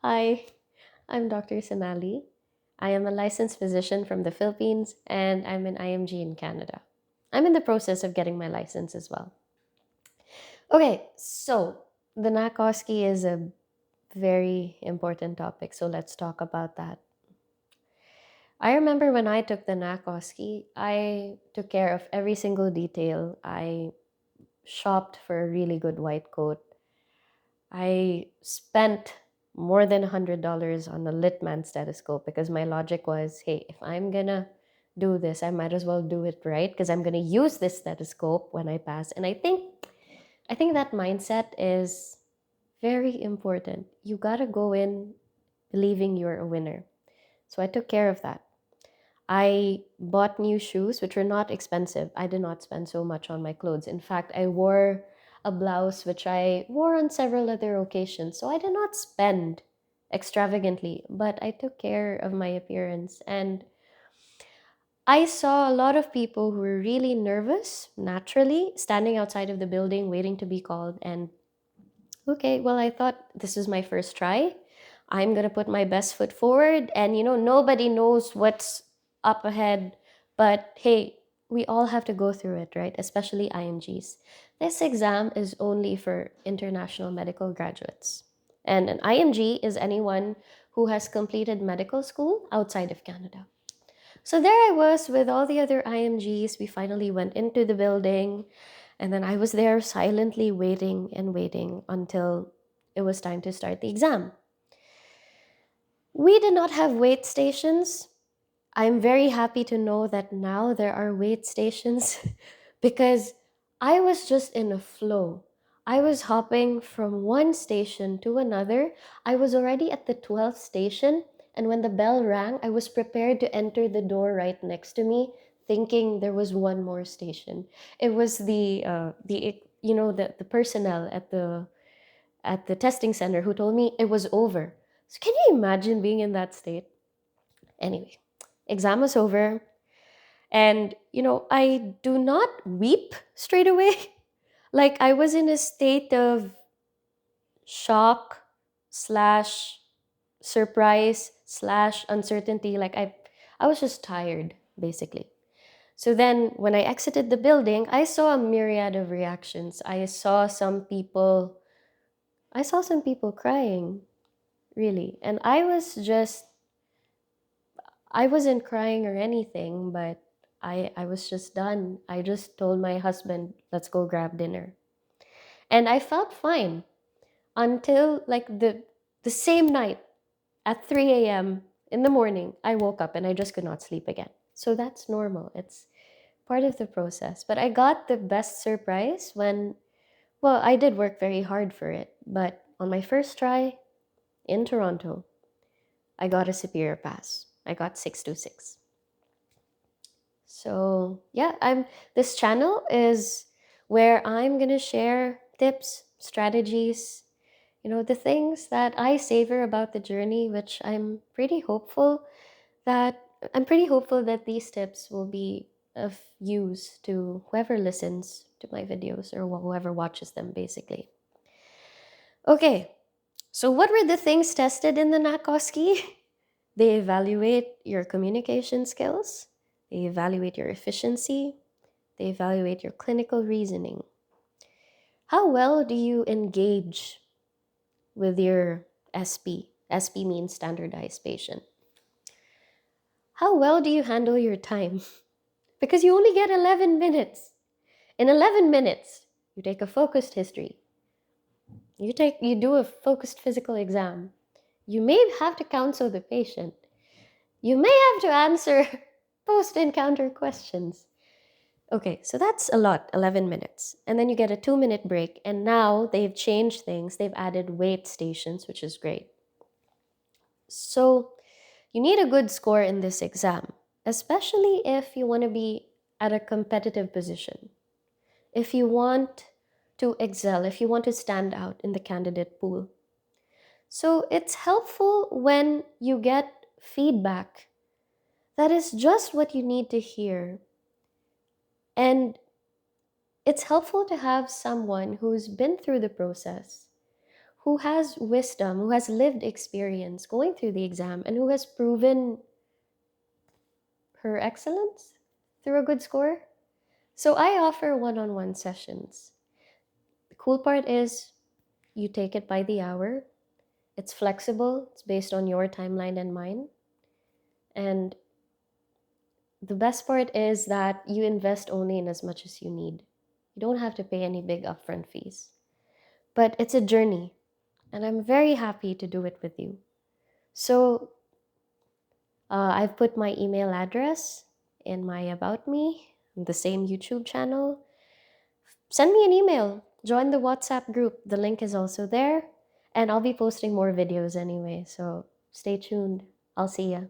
Hi, I'm Dr. Sonali. I am a licensed physician from the Philippines and I'm an IMG in Canada. I'm in the process of getting my license as well. Okay, so the NAC OSCE is a very important topic, so let's talk about that. I remember when I took the NAC OSCE, I took care of every single detail. I shopped for a really good white coat. I spent more than $100 on a Litman stethoscope because my logic was, hey, if I'm gonna do this, I might as well do it right because I'm gonna use this stethoscope when I pass. And I think that mindset is very important. You gotta go in believing you're a winner. So I took care of that. I bought new shoes, which were not expensive. I did not spend so much on my clothes. In fact, I wore a blouse which I wore on several other occasions. So I did not spend extravagantly, but I took care of my appearance. And I saw a lot of people who were really nervous, naturally, standing outside of the building, waiting to be called. And okay, well, I thought this is my first try. I'm going to put my best foot forward. And, nobody knows what's up ahead. But hey, we all have to go through it, right? Especially IMGs. This exam is only for international medical graduates. And an IMG is anyone who has completed medical school outside of Canada. So there I was with all the other IMGs. We finally went into the building. And then I was there silently waiting and waiting until it was time to start the exam. We did not have wait stations. I'm very happy to know that now there are wait stations because I was just in a flow. I was hopping from one station to another. I was already at the 12th station, and when the bell rang, I was prepared to enter the door right next to me, thinking there was one more station. It was the personnel at the testing center who told me it was over. So can you imagine being in that state? Anyway, exam was over, and I do not weep straight away. Like I was in a state of shock slash surprise slash uncertainty. Like I was just tired basically. So then when I exited the building, I saw a myriad of reactions. I saw some people crying, really. And I wasn't crying or anything, but I was just done. I just told my husband, let's go grab dinner. And I felt fine until like the same night at 3 a.m. in the morning, I woke up and I just could not sleep again. So that's normal. It's part of the process. But I got the best surprise when, well, I did work very hard for it. But on my first try in Toronto, I got a superior pass. I got 626. So, yeah, I'm this channel is where I'm going to share tips, strategies, the things that I savor about the journey, which I'm pretty hopeful that these tips will be of use to whoever listens to my videos or whoever watches them basically. Okay. So what were the things tested in the NAC OSCE? They evaluate your communication skills, they evaluate your efficiency, they evaluate your clinical reasoning. How well do you engage with your SP? SP means standardized patient. How well do you handle your time? Because you only get 11 minutes. In 11 minutes, you take a focused history. You do a focused physical exam. You may have to counsel the patient. You may have to answer post-encounter questions. Okay, so that's a lot, 11 minutes. And then you get a 2-minute break. And now they've changed things. They've added wait stations, which is great. So you need a good score in this exam, especially if you want to be at a competitive position. If you want to excel, if you want to stand out in the candidate pool. So it's helpful when you get feedback that is just what you need to hear. And it's helpful to have someone who's been through the process, who has wisdom, who has lived experience going through the exam, and who has proven her excellence through a good score. So I offer one on one sessions. The cool part is you take it by the hour, it's flexible, it's based on your timeline and mine. And the best part is that you invest only in as much as you need. You don't have to pay any big upfront fees. But it's a journey, and I'm very happy to do it with you. So I've put my email address in my About Me, the same YouTube channel. Send me an email, join the WhatsApp group. The link is also there. And I'll be posting more videos anyway, so stay tuned. I'll see ya.